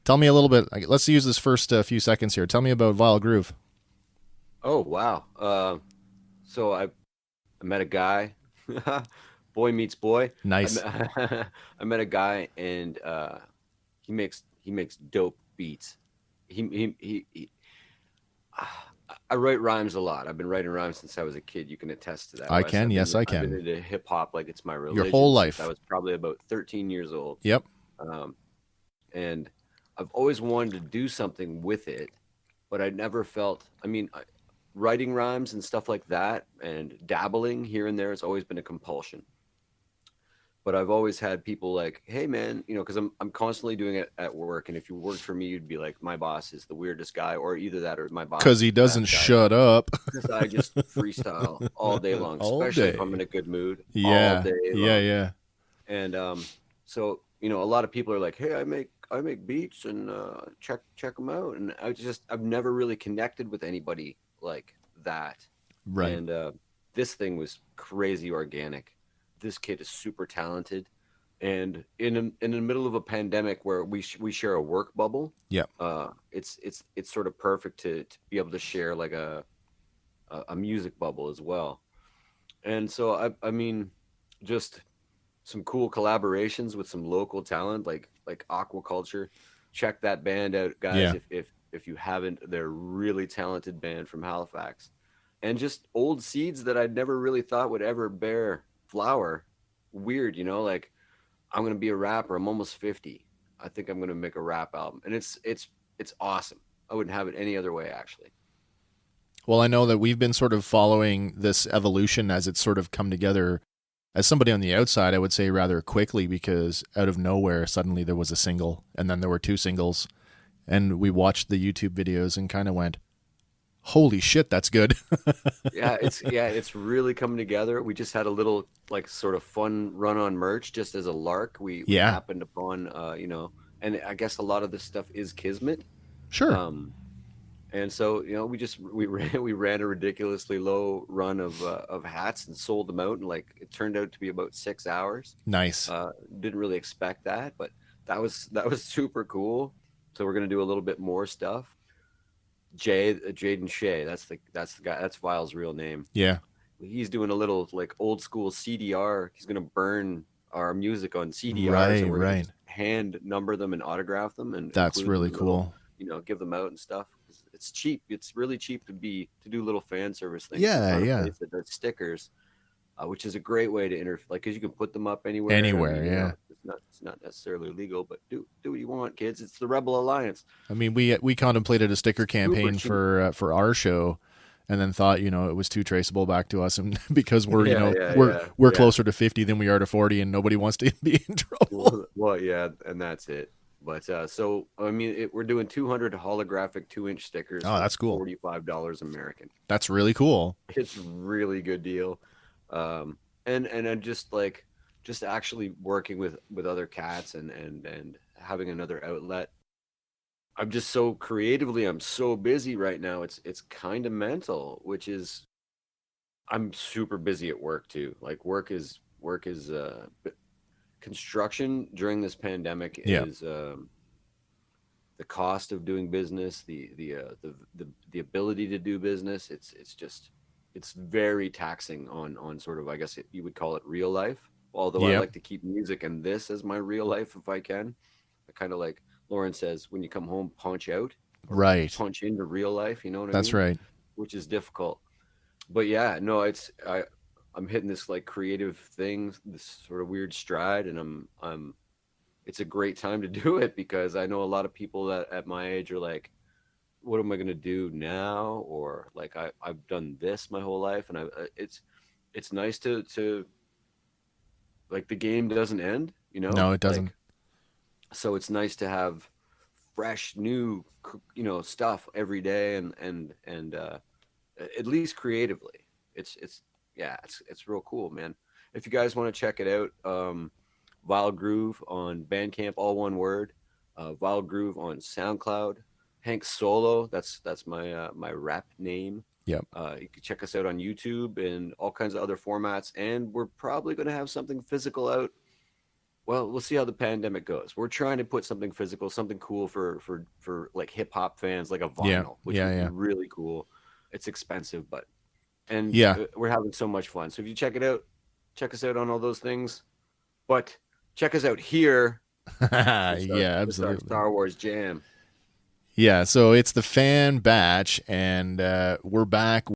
Tell me a little bit. Let's use this first few seconds here. Tell me about Vile Groove. Oh wow. So I met a guy. Boy meets boy. I Nice. met, I met a guy, and he makes dope beats. He I write rhymes a lot. I've been writing rhymes since I was a kid. You can attest to that, I Wes. can. Yes, I I've been can. into hip hop like it's my Your whole religion since I life. was probably about 13 years old. Yep. Um, and I've always wanted to do something with it, but I never felt. Writing rhymes and stuff like that, and dabbling here and there has always been a compulsion. But I've always had people like, "Hey, man," because I'm constantly doing it at work, and if you worked for me, you'd be like, "My boss is the weirdest guy," or either that, or "My boss Because is he the best doesn't guy." shut up Because I just freestyle all day long, all especially if I'm day. in a good mood, all Yeah. day Yeah. long. Yeah. And so a lot of people are like, "Hey, I make beats and check them out." And I've never really connected with anybody like that. Right. And this thing was crazy organic. This kid is super talented, and in the middle of a pandemic where we share a work bubble, Yep. it's sort of perfect to be able to share like a music bubble as well. And so I mean, just some cool collaborations with some local talent like Aquaculture. Check that band out, guys. Yeah. If you haven't, they're a really talented band from Halifax, and just old seeds that I'd never really thought would ever bear flower. Weird, like I'm gonna be a rapper. I'm almost 50. I think I'm gonna make a rap album, and it's awesome. I wouldn't have it any other way, actually. Well, I know that we've been sort of following this evolution as it's sort of come together. As somebody on the outside, I would say rather quickly because out of nowhere, suddenly there was a single, and then there were two singles, and we watched the YouTube videos and kind of went, "Holy shit, that's good!" Yeah, it's really coming together. We just had a little like sort of fun run on merch just as a lark. We Yeah. happened upon and I guess a lot of this stuff is kismet. Sure. Um, and so we ran we ran a ridiculously low run of hats and sold them out, and like it turned out to be about 6 hours. Nice. Didn't really expect that, but that was super cool. So we're gonna do a little bit more stuff. Jaden Shea, that's the guy. That's Vile's real name. Yeah. He's doing a little like old school CDR. He's gonna burn our music on CDRs, Right. and we're gonna Right. just hand number them and autograph them and That's include them really in little, cool. give them out and stuff. It's cheap. It's really cheap to do little fan service things. I Yeah. found a Yeah. place that does stickers, which is a great way to like because you can put them up anywhere. I Anywhere. mean, Yeah. it's not necessarily legal, but do what you want, kids. It's the Rebel Alliance. I mean, we contemplated a sticker Super campaign cheap. for our show, and then thought it was too traceable back to us, and because we're Yeah, yeah, we're yeah, we're yeah. closer to 50 than we are to 40, and nobody wants to be in trouble. Well, yeah, and that's it. But so I mean, we're doing 200 holographic 2-inch stickers Oh, for that's cool. $45 American. That's really cool. It's a really good deal. And I'm just actually working with other cats and having another outlet. I'm just so creatively, I'm so busy right now. It's kind of mental, which is I'm super busy at work too. Like work is construction during this pandemic Yeah. is the cost of doing business, the ability to do business. It's very taxing on sort of, I guess you would call it real life. Although I Yep. like to keep music and this as my real life if I can. I kind of like Lauren says, when you come home, punch out or Right. punch into real life. You know what I That's mean? right. Which is difficult. But yeah, no, I'm hitting this like creative thing, this sort of weird stride, and I'm it's a great time to do it because I know a lot of people that at my age are like, what am I going to do now? Or like I've done this my whole life, and it's nice to like the game doesn't end, No, it doesn't. like so it's nice to have fresh new stuff every day and at least creatively it's yeah, it's real cool, man. If you guys want to check it out, Vile Groove on Bandcamp, all one word. Vile Groove on SoundCloud. Hank Solo, that's my rap name. Yep. You can check us out on YouTube and all kinds of other formats, and we're probably going to have something physical out Well, we'll see how the pandemic goes. We're trying to put something physical, something cool for like hip hop fans, like a Yeah, vinyl, which yeah, would be yeah, really cool. It's expensive, but and yeah. we're having so much fun. So if you check it out, check us out on all those things. But check us out here Yeah, with our absolutely. Star Wars jam. Yeah, so it's the fan batch, and we're back